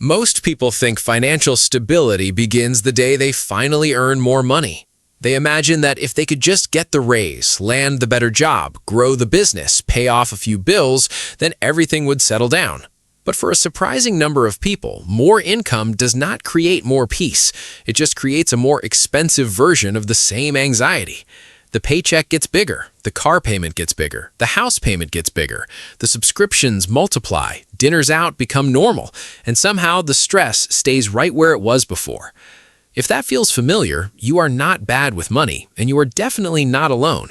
Most people think financial stability begins the day they finally earn more money. They imagine that if they could just get the raise, land the better job, grow the business, pay off a few bills, then everything would settle down. But for a surprising number of people, more income does not create more peace. It just creates a more expensive version of the same anxiety. The paycheck gets bigger, the car payment gets bigger, the house payment gets bigger, the subscriptions multiply, dinners out become normal, and somehow the stress stays right where it was before. If that feels familiar, you are not bad with money, and you are definitely not alone.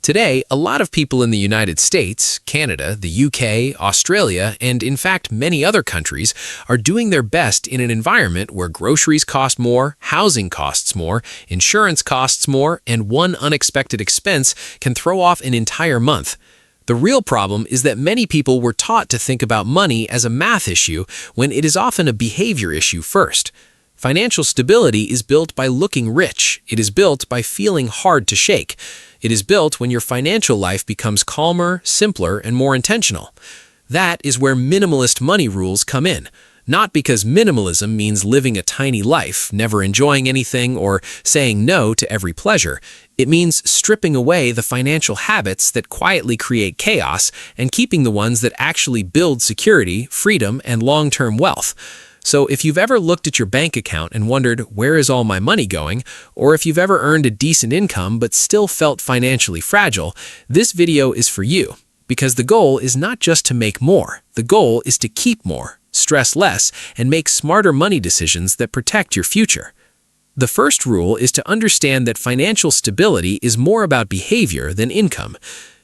Today, a lot of people in the United States, Canada, the UK, Australia, and in fact many other countries are doing their best in an environment where groceries cost more, housing costs more, insurance costs more, and one unexpected expense can throw off an entire month. The real problem is that many people were taught to think about money as a math issue when it is often a behavior issue first. Financial stability is built by looking rich. It is built by feeling hard to shake. It is built when your financial life becomes calmer, simpler, and more intentional. That is where minimalist money rules come in. Not because minimalism means living a tiny life, never enjoying anything, or saying no to every pleasure. It means stripping away the financial habits that quietly create chaos and keeping the ones that actually build security, freedom, and long-term wealth. So if you've ever looked at your bank account and wondered, where is all my money going? Or if you've ever earned a decent income but still felt financially fragile, this video is for you. Because the goal is not just to make more. The goal is to keep more, stress less, and make smarter money decisions that protect your future. The first rule is to understand that financial stability is more about behavior than income.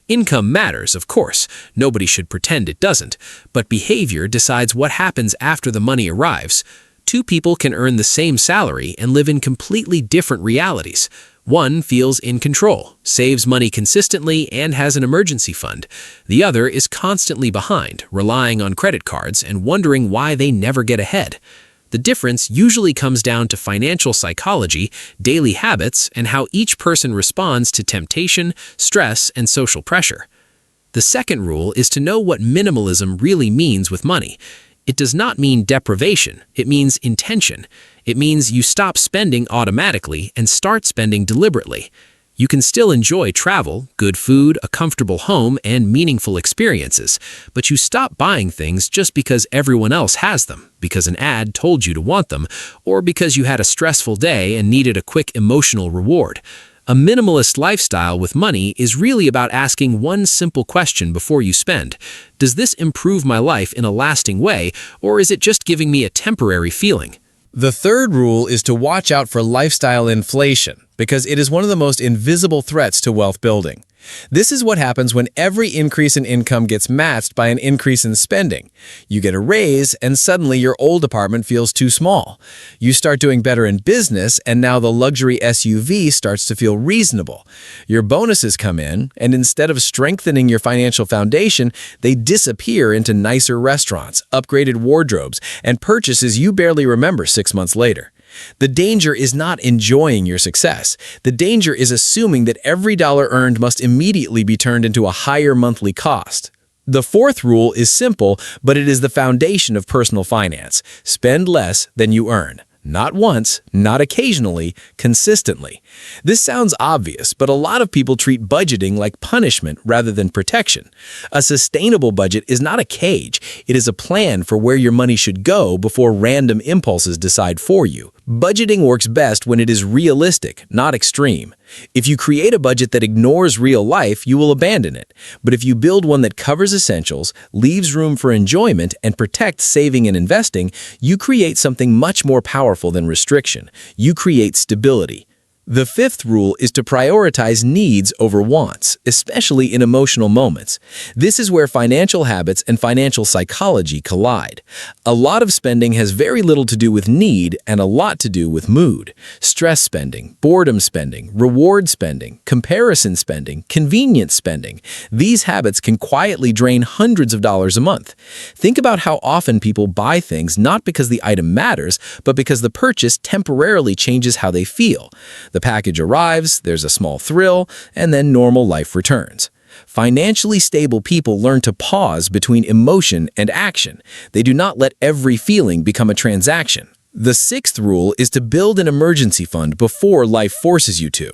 Income matters, of course. Nobody should pretend it doesn't. But behavior decides what happens after the money arrives. Two people can earn the same salary and live in completely different realities. One feels in control, saves money consistently, and has an emergency fund. The other is constantly behind, relying on credit cards and wondering why they never get ahead. The difference usually comes down to financial psychology, daily habits, and how each person responds to temptation, stress, and social pressure. The second rule is to know what minimalism really means with money. It does not mean deprivation, it means intention. It means you stop spending automatically and start spending deliberately. You can still enjoy travel, good food, a comfortable home, and meaningful experiences, but you stop buying things just because everyone else has them, because an ad told you to want them, or because you had a stressful day and needed a quick emotional reward. A minimalist lifestyle with money is really about asking one simple question before you spend. Does this improve my life in a lasting way, or is it just giving me a temporary feeling? The third rule is to watch out for lifestyle inflation, because it is one of the most invisible threats to wealth building. This is what happens when every increase in income gets matched by an increase in spending. You get a raise, and suddenly your old apartment feels too small. You start doing better in business, and now the luxury SUV starts to feel reasonable. Your bonuses come in, and instead of strengthening your financial foundation, they disappear into nicer restaurants, upgraded wardrobes, and purchases you barely remember 6 months later. The danger is not enjoying your success. The danger is assuming that every dollar earned must immediately be turned into a higher monthly cost. The fourth rule is simple, but it is the foundation of personal finance. Spend less than you earn. Not once, not occasionally, consistently. This sounds obvious, but a lot of people treat budgeting like punishment rather than protection. A sustainable budget is not a cage. It is a plan for where your money should go before random impulses decide for you. Budgeting works best when it is realistic, not extreme. If you create a budget that ignores real life, you will abandon it. But if you build one that covers essentials, leaves room for enjoyment, and protects saving and investing, you create something much more powerful than restriction. You create stability. The fifth rule is to prioritize needs over wants, especially in emotional moments. This is where financial habits and financial psychology collide. A lot of spending has very little to do with need and a lot to do with mood. Stress spending, boredom spending, reward spending, comparison spending, convenience spending. These habits can quietly drain hundreds of dollars a month. Think about how often people buy things not because the item matters, but because the purchase temporarily changes how they feel. The package arrives, there's a small thrill, and then normal life returns. Financially stable people learn to pause between emotion and action. They do not let every feeling become a transaction. The sixth rule is to build an emergency fund before life forces you to.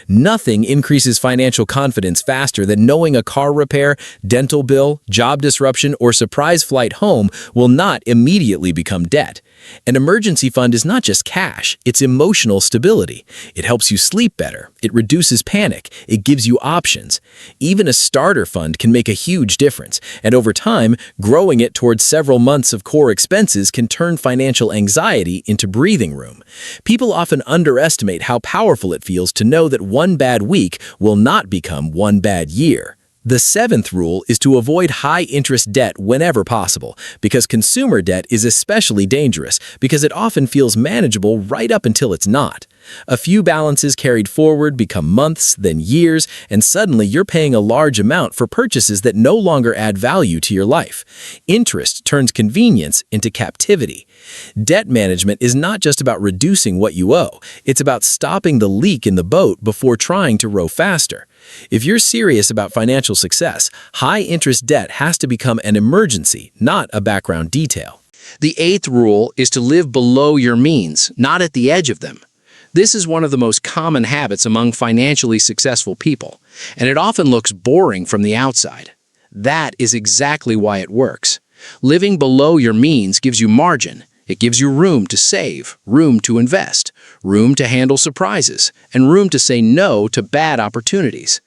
Nothing increases financial confidence faster than knowing a car repair, dental bill, job disruption, or surprise flight home will not immediately become debt. An emergency fund is not just cash, it's emotional stability. It helps you sleep better, it reduces panic, it gives you options. Even a starter fund can make a huge difference, and over time, growing it towards several months of core expenses can turn financial anxiety into breathing room. People often underestimate how powerful it feels to know that one bad week will not become one bad year. The seventh rule is to avoid high-interest debt whenever possible, because consumer debt is especially dangerous because it often feels manageable right up until it's not. A few balances carried forward become months, then years, and suddenly you're paying a large amount for purchases that no longer add value to your life. Interest turns convenience into captivity. Debt management is not just about reducing what you owe, it's about stopping the leak in the boat before trying to row faster. If you're serious about financial success, high-interest debt has to become an emergency, not a background detail. The eighth rule is to live below your means, not at the edge of them. This is one of the most common habits among financially successful people, and it often looks boring from the outside. That is exactly why it works. Living below your means gives you margin. It gives you room to save, room to invest, room to handle surprises, and room to say no to bad opportunities.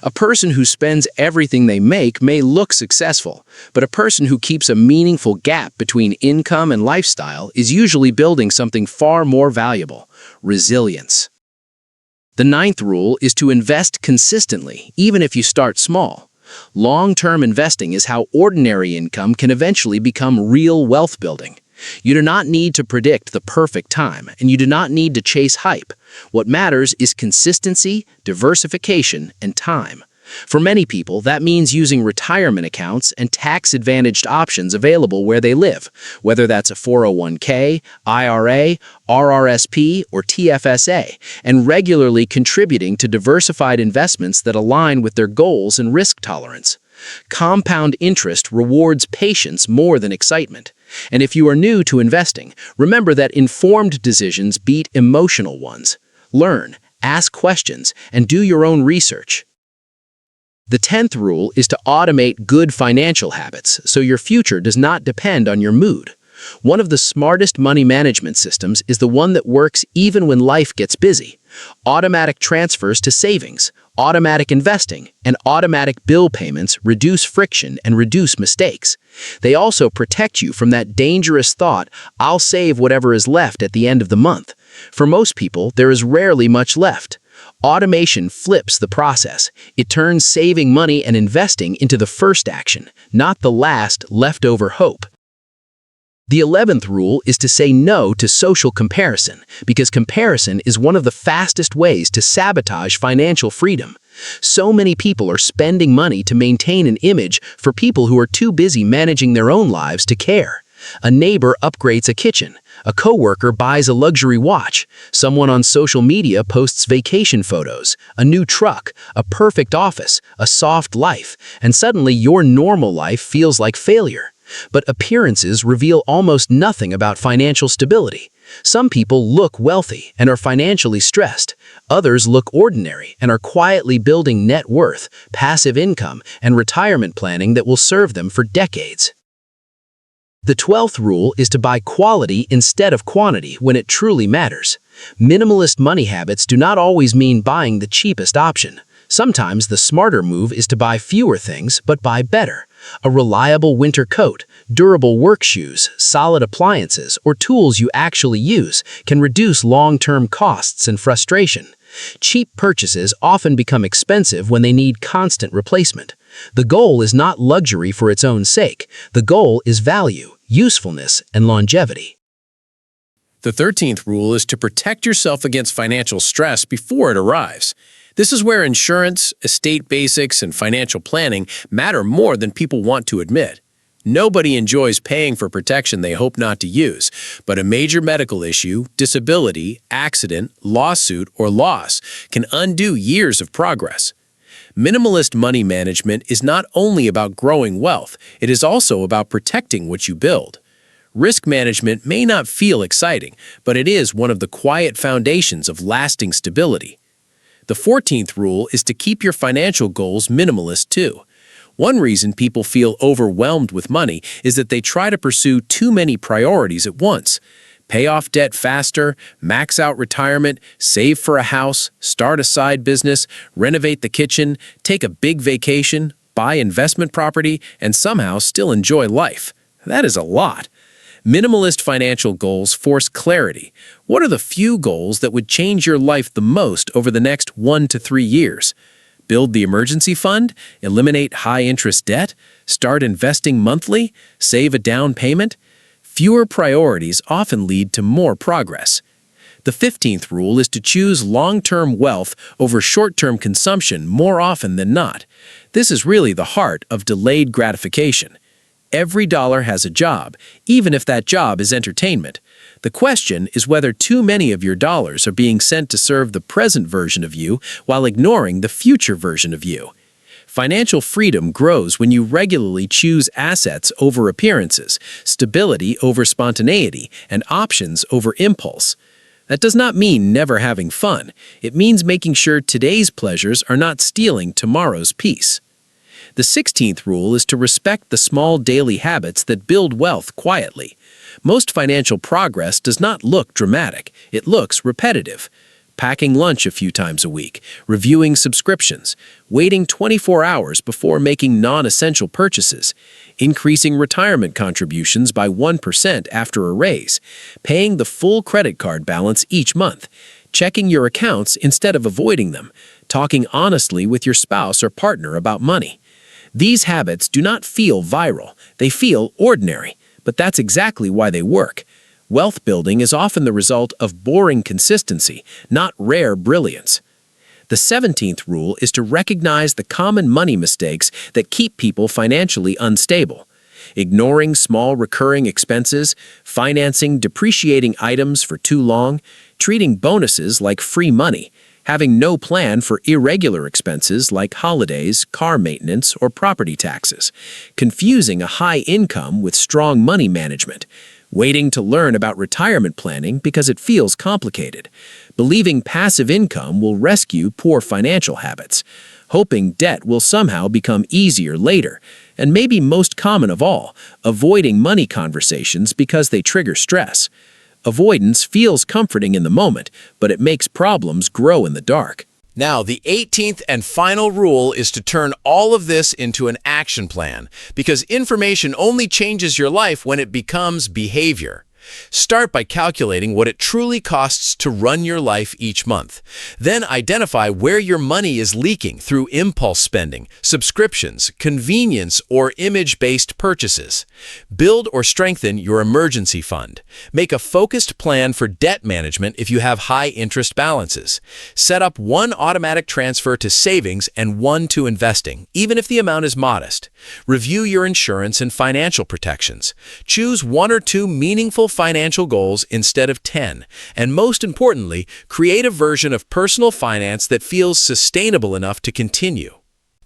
A person who spends everything they make may look successful, but a person who keeps a meaningful gap between income and lifestyle is usually building something far more valuable: resilience. The ninth rule is to invest consistently, even if you start small. Long-term investing is how ordinary income can eventually become real wealth building. You do not need to predict the perfect time, and you do not need to chase hype. What matters is consistency, diversification, and time. For many people, that means using retirement accounts and tax-advantaged options available where they live, whether that's a 401k, IRA, RRSP, or TFSA, and regularly contributing to diversified investments that align with their goals and risk tolerance. Compound interest rewards patience more than excitement. And if you are new to investing, remember that informed decisions beat emotional ones. Learn, ask questions, and do your own research. The 10th rule is to automate good financial habits so your future does not depend on your mood. One of the smartest money management systems is the one that works even when life gets busy. Automatic transfers to savings, automatic investing, and automatic bill payments reduce friction and reduce mistakes. They also protect you from that dangerous thought, "I'll save whatever is left at the end of the month." For most people, there is rarely much left. Automation flips the process. It turns saving money and investing into the first action, not the last leftover hope. The 11th rule is to say no to social comparison, because comparison is one of the fastest ways to sabotage financial freedom. So many people are spending money to maintain an image for people who are too busy managing their own lives to care. A neighbor upgrades a kitchen. A coworker buys a luxury watch. Someone on social media posts vacation photos, a new truck, a perfect office, a soft life, and suddenly your normal life feels like failure. But appearances reveal almost nothing about financial stability. Some people look wealthy and are financially stressed. Others look ordinary and are quietly building net worth, passive income, and retirement planning that will serve them for decades. The 12th rule is to buy quality instead of quantity when it truly matters. Minimalist money habits do not always mean buying the cheapest option. Sometimes the smarter move is to buy fewer things, but buy better. A reliable winter coat, durable work shoes, solid appliances, or tools you actually use can reduce long-term costs and frustration. Cheap purchases often become expensive when they need constant replacement. The goal is not luxury for its own sake. The goal is value, usefulness, and longevity. The 13th rule is to protect yourself against financial stress before it arrives. This is where insurance, estate basics, and financial planning matter more than people want to admit. Nobody enjoys paying for protection they hope not to use, but a major medical issue, disability, accident, lawsuit, or loss can undo years of progress. Minimalist money management is not only about growing wealth, it is also about protecting what you build. Risk management may not feel exciting, but it is one of the quiet foundations of lasting stability. The 14th rule is to keep your financial goals minimalist too. One reason people feel overwhelmed with money is that they try to pursue too many priorities at once. Pay off debt faster, max out retirement, save for a house, start a side business, renovate the kitchen, take a big vacation, buy investment property, and somehow still enjoy life. That is a lot. Minimalist financial goals force clarity. What are the few goals that would change your life the most over the next 1 to 3 years? Build the emergency fund? Eliminate high-interest debt? Start investing monthly? Save a down payment? Fewer priorities often lead to more progress. The 15th rule is to choose long-term wealth over short-term consumption more often than not. This is really the heart of delayed gratification. Every dollar has a job, even if that job is entertainment. The question is whether too many of your dollars are being sent to serve the present version of you while ignoring the future version of you. Financial freedom grows when you regularly choose assets over appearances, stability over spontaneity, and options over impulse. That does not mean never having fun. It means making sure today's pleasures are not stealing tomorrow's peace. The 16th rule is to respect the small daily habits that build wealth quietly. Most financial progress does not look dramatic. It looks repetitive. Packing lunch a few times a week, reviewing subscriptions, waiting 24 hours before making non-essential purchases, increasing retirement contributions by 1% after a raise, paying the full credit card balance each month, checking your accounts instead of avoiding them, talking honestly with your spouse or partner about money. These habits do not feel viral, they feel ordinary, but that's exactly why they work. Wealth building is often the result of boring consistency, not rare brilliance. The 17th rule is to recognize the common money mistakes that keep people financially unstable. Ignoring small recurring expenses, financing depreciating items for too long, treating bonuses like free money, having no plan for irregular expenses like holidays, car maintenance, or property taxes, confusing a high income with strong money management, waiting to learn about retirement planning because it feels complicated, believing passive income will rescue poor financial habits, hoping debt will somehow become easier later, and maybe most common of all, avoiding money conversations because they trigger stress. Avoidance feels comforting in the moment, but it makes problems grow in the dark. Now, the 18th and final rule is to turn all of this into an action plan, because information only changes your life when it becomes behavior. Start by calculating what it truly costs to run your life each month. Then identify where your money is leaking through impulse spending, subscriptions, convenience, or image-based purchases. Build or strengthen your emergency fund. Make a focused plan for debt management if you have high interest balances. Set up one automatic transfer to savings and one to investing, even if the amount is modest. Review your insurance and financial protections. Choose 1 or 2 meaningful financial goals instead of 10. And most importantly, create a version of personal finance that feels sustainable enough to continue.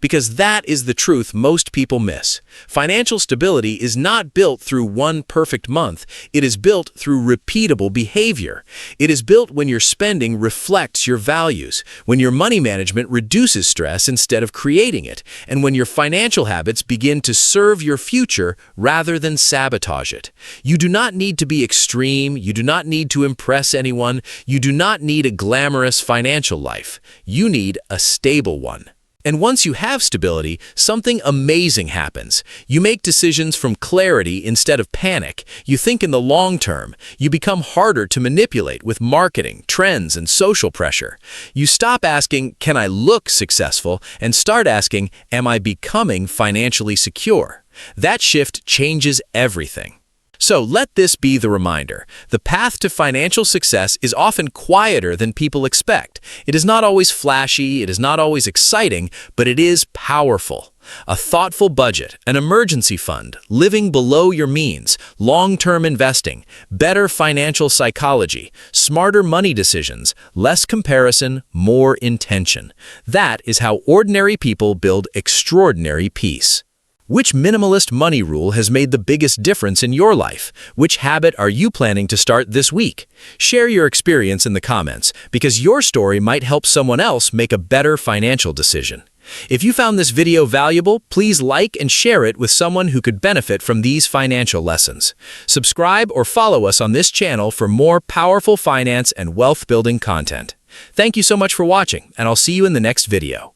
Because that is the truth most people miss. Financial stability is not built through one perfect month. It is built through repeatable behavior. It is built when your spending reflects your values, when your money management reduces stress instead of creating it, and when your financial habits begin to serve your future rather than sabotage it. You do not need to be extreme. You do not need to impress anyone. You do not need a glamorous financial life. You need a stable one. And once you have stability, something amazing happens. You make decisions from clarity instead of panic. You think in the long term. You become harder to manipulate with marketing, trends, and social pressure. You stop asking, "Can I look successful?" and start asking, "Am I becoming financially secure?" That shift changes everything. So let this be the reminder. The path to financial success is often quieter than people expect. It is not always flashy, it is not always exciting, but it is powerful. A thoughtful budget, an emergency fund, living below your means, long-term investing, better financial psychology, smarter money decisions, less comparison, more intention. That is how ordinary people build extraordinary peace. Which minimalist money rule has made the biggest difference in your life? Which habit are you planning to start this week? Share your experience in the comments, because your story might help someone else make a better financial decision. If you found this video valuable, please like and share it with someone who could benefit from these financial lessons. Subscribe or follow us on this channel for more powerful finance and wealth-building content. Thank you so much for watching, and I'll see you in the next video.